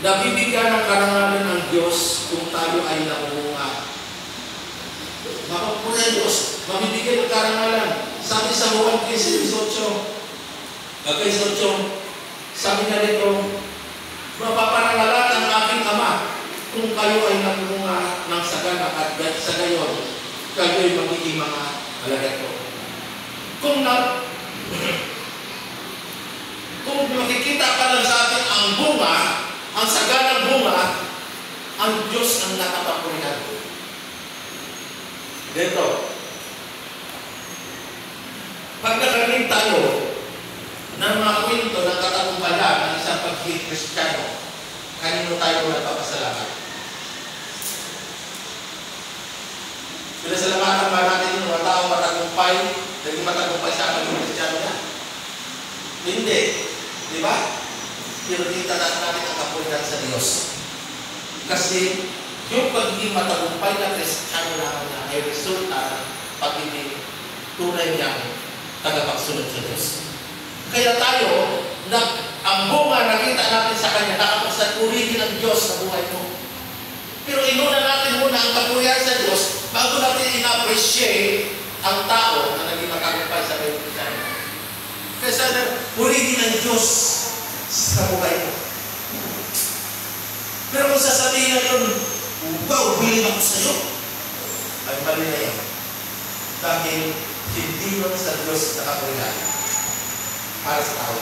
Nabibigyan ng karangalan ng Diyos kung tayo ay namumunga. Mapapuna Diyos, mabibigyan ng karangalan. Sabi sa Juan 15:18, sabi na rito, mapaparangalan ang aking Ama kung kayo ay namumunga ng sagana at sa gayon, kayo'y magiging mga alagad ko. Kung makikita pa lang sa atin ang bunga, ang saganang bunga, ang Diyos ang nakapapurihan. Dito, pag nagaging tayo ng mga kwento ng katagumpalan ng isang pagiging Kristiyano, kanino tayo nagpapasalamat? Pinasalamatan ba natin yung mga taong matagumpay, naging matagumpay sa pagiging Kristiyano na? Hindi. Di ba? Pero titaas natin ang kapurihan sa Diyos. Kasi yung pagiging matagumpay na Kristiyano naman na ay resulta ng pagiging tunay niyang tagapagsunod sa Diyos. Kaya tayo, ang bunga nakita natin sa Kanya, nakapagpurihin ng Diyos sa buhay mo. Pero inuna natin muna ang kapurihan sa Diyos bago natin ina-appreciate ang tao na naging matagumpay sa buhay mo. Kaya sana, purihin ng Diyos sa buhay mo. Pero kung sasabihin na yun, bilhin ako sa iyo, ay mali na yan. Dahil hindi yun sa Diyos na kapurihan para sa tao.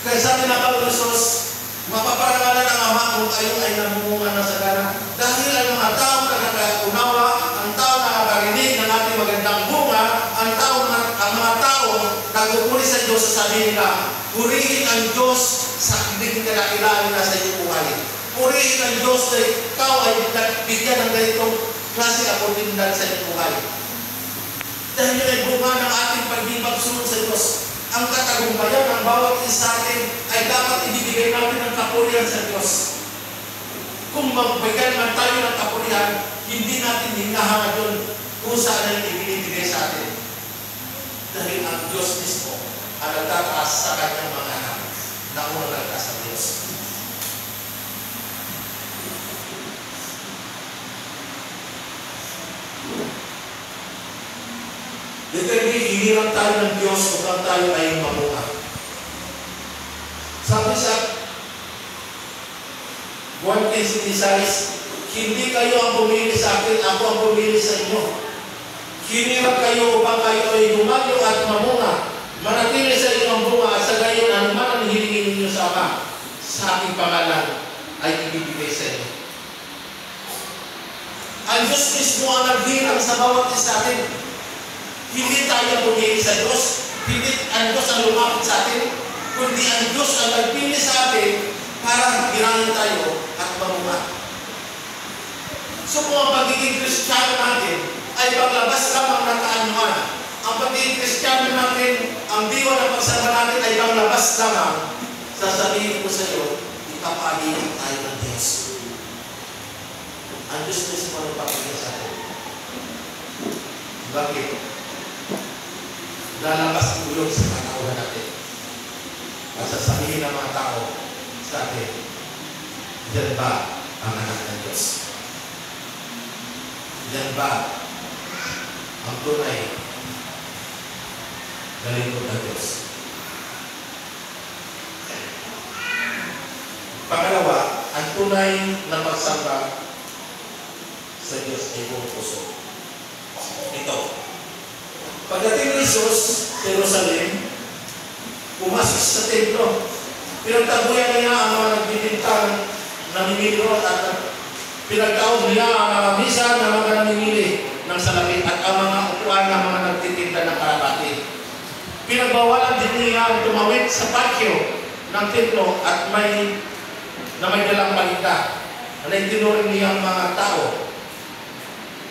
Kaya sabi na Panginoon Jesus, mapaparangalan ang Ama kung kayo ay namumunga ng sagana. Dahil ang mga tao na nakaunawa, ang tao na nakarinig ng ating magandang bunga, ang mga tao nagpupuri sa Diyos sa sabi nila, purihin ang Diyos sa hindi kinakilala na sa iyong buhay. Purihin ang Diyos na ikaw ay bigyan ng ganitong klase oportunidad sa iyong buhay. Dahil yun ay bunga ng ating pagsunod sa Diyos. Ang katagumpayan ng bawat isa sa atin ay dapat ibibigay natin ng kapurihan sa Diyos. Kung magbigay man tayo ng kapurihan, hindi natin hinahangad yun kung saan ay ibinibigay sa atin. Dahil ang Diyos mismo ang nagtataas sa kanyang mga anak na unang nagtaas sa Diyos. Dito hinirang tayo ng Diyos upang tayo ay mamunga. Sabi sa Juan 15:16, hindi kayo ang pumili sa akin, ako ang pumili sa inyo. Hinirang kayo upang kayo ay lumayo at mamunga, manatili sa inyong bunga at sa gayon anuman ang hilingin ninyo sa Ama, sa aking pangalan ay ibibigay sa inyo. Ang Diyos mismo ang naghirang sa bawat isa atin. Hindi tayo pumili sa Diyos, hindi ang Diyos ang lumapit sa atin, kundi ang Diyos ang nagpili sa atin para hirangin tayo at mamunga. So kung ang pagiging Kristiyano natin ay paglabas lamang ng kaanyuan, ang pagiging Kristiyano natin, ang diwa ng pagsama natin ay paglabas lamang, sasabihin ko sa iyo, ipapalihan tayo ng Diyos. Ang Diyos mismo ang ipapalihan sa atin. Bakit? Lalabas ang ulong sa katawan natin. Masasabihin ng mga tao sa atin, diyan ba ang anak ng Diyos? Diyan ba ang tunay na lingkod ng Diyos? Pangalawa, ang tunay na pagsamba sa Diyos ay buong puso. Ito. Pagdating ni Jesus sa Jerusalem, pumasok sa templo. Pinagtabuyan niya ang mga nagbibintang namimili at pinagtaon niya ang mga misa ng mga namimili ng salapi at ang mga upuan ng mga nagtitinda ng karabati. Pinagbawalan din niya ang tumawid sa patio ng templo at may dalang palinda na itinuring niya ang mga tao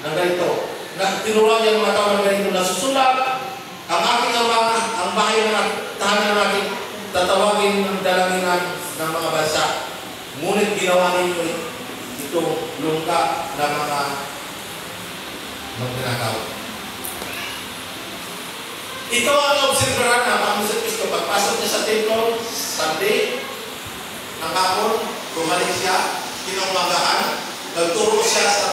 na ganito. Tinuruan niya ang mga tao na ganito na susulat ang aking Ama, ang bahay ng tahanan ng aking tatawagin ng dalanginan ng mga bansa. Ngunit ginawa ninyo itong lungka ng mga magnanakaw. Ito ang obserbahan na Panginoon Kristo pagpasok niya sa templo, Sunday, ng hapon, bumalik siya, kinaumagahan, nagturo siya sa